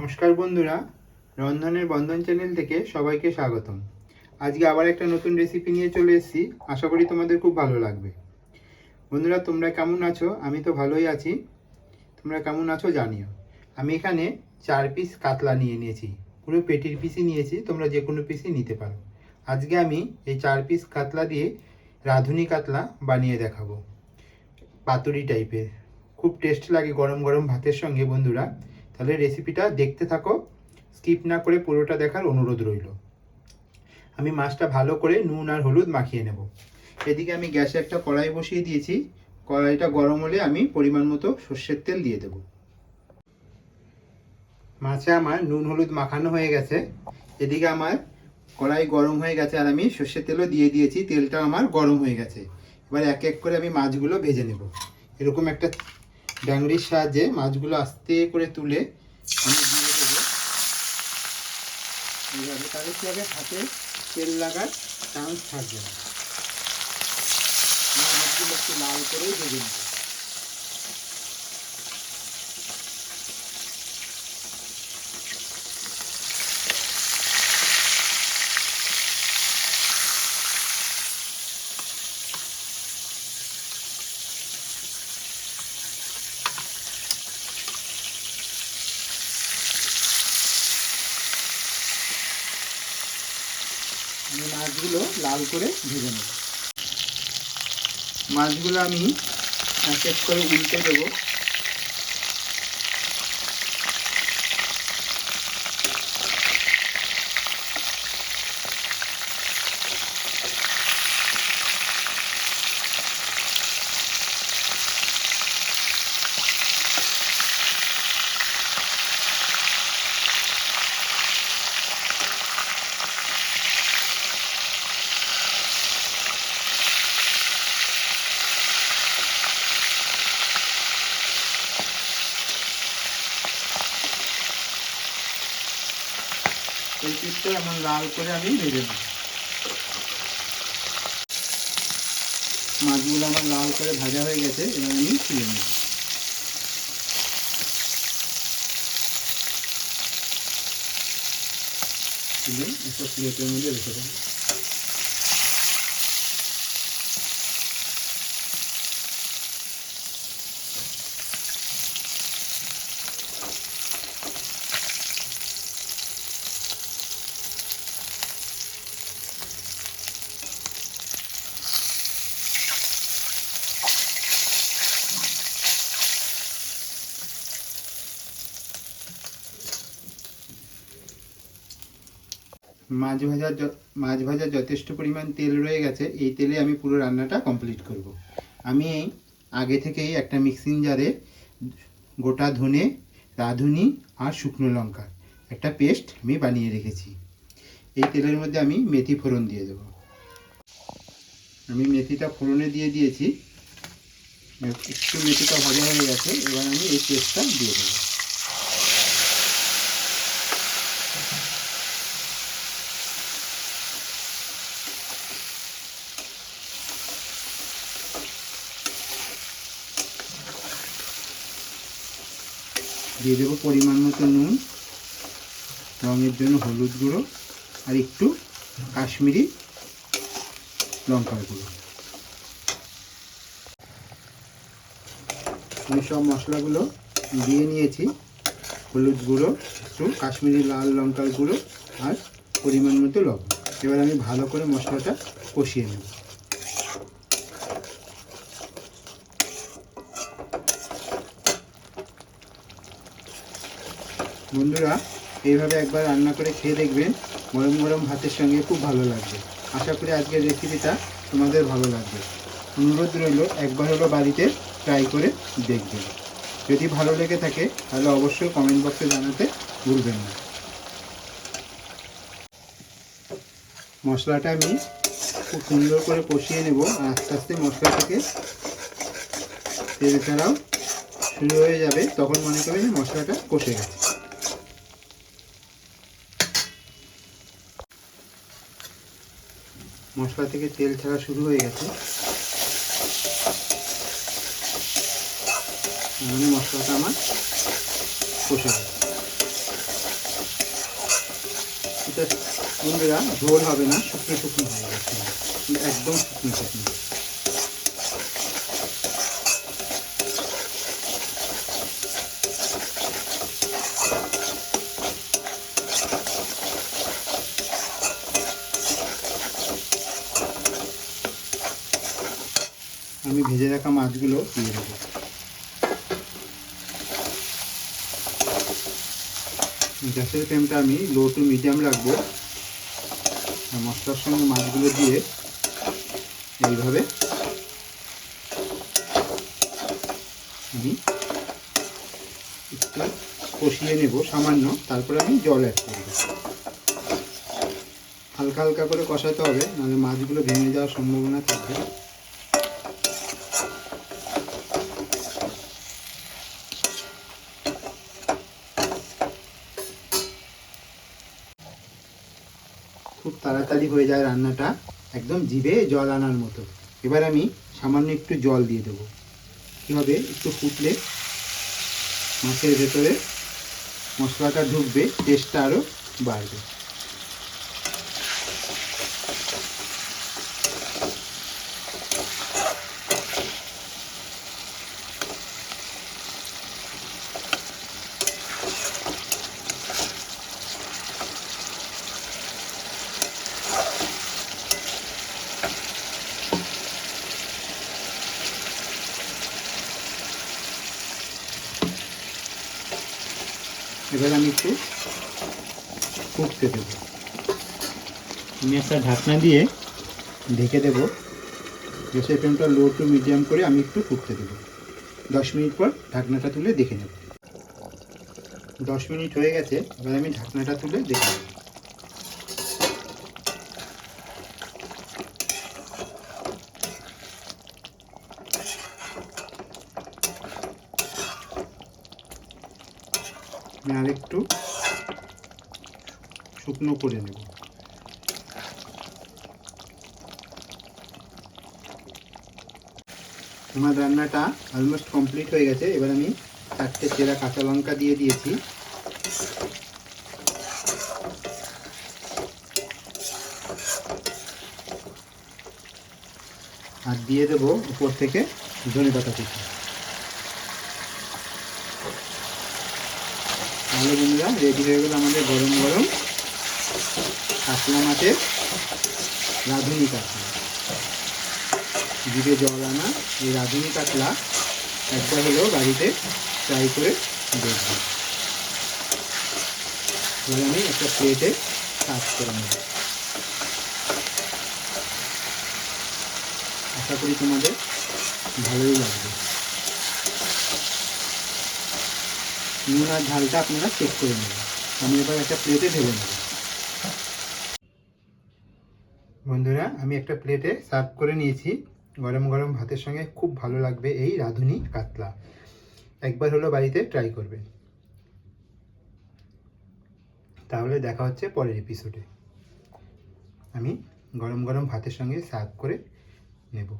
নমস্কার বন্ধুরা, রন্ধনের বন্ধন চ্যানেল থেকে সবাইকে স্বাগতম। আজকে আবার একটা নতুন রেসিপি নিয়ে চলে এসেছি। আশা করি তোমাদের খুব ভালো লাগবে। বন্ধুরা, তোমরা কেমন আছো? আমি তো ভালোই আছি। তোমরা কেমন আছো জানিও। আমি এখানে 4 পিস কাতলা নিয়ে নিয়েছি। পুরো পেটির পিসই নিয়েছি, তোমরা যে কোনো পিসই নিতে পারো। আজকে আমি এই 4 পিস কাতলা দিয়ে রাঁধুনি কাতলা বানিয়ে দেখাবো, পাতুরি টাইপের। খুব টেস্ট লাগে গরম গরম ভাতের সঙ্গে। বন্ধুরা, তাহলে রেসিপিটা দেখতে থাকো, স্কিপ না করে পুরোটা দেখার অনুরোধ রইল। আমি মাছটা ভালো করে নুন আর হলুদ মাখিয়ে নেব। এদিকে আমি গ্যাসে একটা কড়াই বসিয়ে দিয়েছি। কড়াইটা গরম হলে আমি পরিমাণ মতো সর্ষের তেল দিয়ে দেব। মাছে আমার নুন হলুদ মাখানো হয়ে গেছে। এদিকে আমার কড়াই গরম হয়ে গেছে আর আমি সর্ষের তেলও দিয়ে দিয়েছি। তেলটা আমার গরম হয়ে গেছে। এবার এক এক করে আমি মাছগুলো ভেজে নেব। এরকম একটা ডাংরির সাহায্যে মাছগুলো আস্তে করে তুলে আমি দিয়ে দেবো এইভাবে। তাহলে কি হবে, হাতে তেল লাগার চান্স থাকবে না। মাছগুলো একটু লাল করেই ভেজে নেব। আমি মাছগুলো লাল করে ভেজে নেব। মাছগুলো আমি এক এক করে উল্টে দেবো। এই পিসটা এমন লাল করে আমি ভেজে নেব। মাছগুলো আমার লাল করে ভাজা হয়ে গেছে, এবার আমি তুলে নেব। তুলে একটা প্লেটের মধ্যে রেখে দেবো। মাছ ভাজা যথেষ্ট পরিমাণ তেল রয়ে গেছে। এই তেলে আমি পুরো রান্নাটা কমপ্লিট করব। আমি আগে থেকেই একটা মিক্সিং জারে গোটা ধনে, রাঁধুনি আর শুকনো লঙ্কার একটা পেস্ট আমি বানিয়ে রেখেছি। এই তেলের মধ্যে আমি মেথি ফোড়ন দিয়ে দেবো। আমি মেথিটা ফোড়নে দিয়ে দিয়েছি। একটু মেথিটা ভাজা হয়ে গেছে, এবার আমি এই পেস্টটা দিয়ে দেবো। দিয়ে দেবো পরিমাণ মতো নুন, রঙের জন্য হলুদ গুঁড়ো আর একটু কাশ্মীরি লঙ্কার গুঁড়ো। আমি সব মশলাগুলো দিয়ে নিয়েছি। হলুদ গুঁড়ো, একটু কাশ্মীরি লাল লঙ্কার গুঁড়ো আর পরিমাণ মতো লবণ। এবার আমি ভালো করে মশলাটা কষিয়ে নেব। বন্ধুরা, এইভাবে একবার রান্না করে খেয়ে দেখবেন, গরম গরম ভাতের সঙ্গে খুব ভালো লাগবে। আশা করি আজকের রেসিপিটা তোমাদের ভালো লাগবে। অনুরোধ রইল, একবার হলো বাড়িতে ট্রাই করে দেখবেন। যদি ভালো লেগে থাকে তাহলে অবশ্যই কমেন্ট বক্সে জানাতে ভুলবেন না। মশলাটা আমি খুব সুন্দর করে কষিয়ে নেব। আস্তে আস্তে মশলা থেকে তেল ছাড়াও শুরু হয়ে যাবে, তখন মনে করবেন মশলাটা কষে গেছে। মশলা থেকে তেল ছাড়া শুরু হয়ে গেছে, মানে মশলাটা আমার কষে গেছে। এটা বন্ধুরা ঝোল হবে না, শুকনো শুকনো হবে, একদম শুকনো শুকনো। আমি ভেজে রাখা মাছগুলো দিয়ে দেবো। গ্যাসের ফ্লেমটা আমি লো টু মিডিয়াম রাখবো। মশলার সঙ্গে মাছগুলো দিয়ে এইভাবে আমি একটু কষিয়ে নেব সামান্য, তারপরে আমি জল অ্যাড করব। হালকা হালকা করে কষাতে হবে, নাহলে মাছগুলো ভেঙে যাওয়ার সম্ভাবনা থাকবে। খুব তাড়াতাড়ি হয়ে যায় রান্নাটা, একদম জিভে জল আনার মতো। এবার আমি সামান্য একটু জল দিয়ে দেবো। কী হবে, একটু ফুটলে মাছের ভেতরে মশলাটা ঢুকবে, টেস্টটা আরও বাড়বে। এবার আমি একটু ফুটতে দেব। আমি একটা ঢাকনা দিয়ে ঢেকে দেব। গ্যাসের ফ্লেমটা লো টু মিডিয়াম করে আমি একটু ফুটতে দেব। 10 মিনিট পর ঢাকনাটা তুলে দেখে নেব। 10 মিনিট হয়ে গেছে, এবার আমি ঢাকনাটা তুলে দেখে নেব। আমি আরেকটু শুকনো করে নেব। আমার রান্নাটা অলমোস্ট কমপ্লিট হয়ে গেছে। এবার আমি 4টে চেরা কাঁচা লঙ্কা দিয়ে দিয়েছি। আর দিয়ে দেবো উপর থেকে ধনেপাতা কুচি। তাহলে বন্ধুরা রেডি হয়ে গেল আমাদের গরম গরম কাতলা মাছের রাঁধুনি কাতলা। জিভে জল আনা এই রাঁধুনি কাতলা একবার হলেও বাড়িতে ট্রাই করে দেখবেন। এবার আমি একটা প্লেটে সার্ভ করে নেব। আশা করি তোমাদের ভালোই লাগবে। নুন আর ঝালটা আপনারা চেক করে নেবেন। আমি এবার একটা প্লেটে ঢেলে নেব। বন্ধুরা আমি একটা প্লেটে সার্ভ করে নিয়েছি। গরম গরম ভাতের সঙ্গে খুব ভালো লাগবে এই রাঁধুনি কাতলা। একবার হলো বাড়িতে ট্রাই করবেন। তাহলে দেখা হচ্ছে পরের এপিসোডে। আমি গরম গরম ভাতের সঙ্গে সার্ভ করে নেব।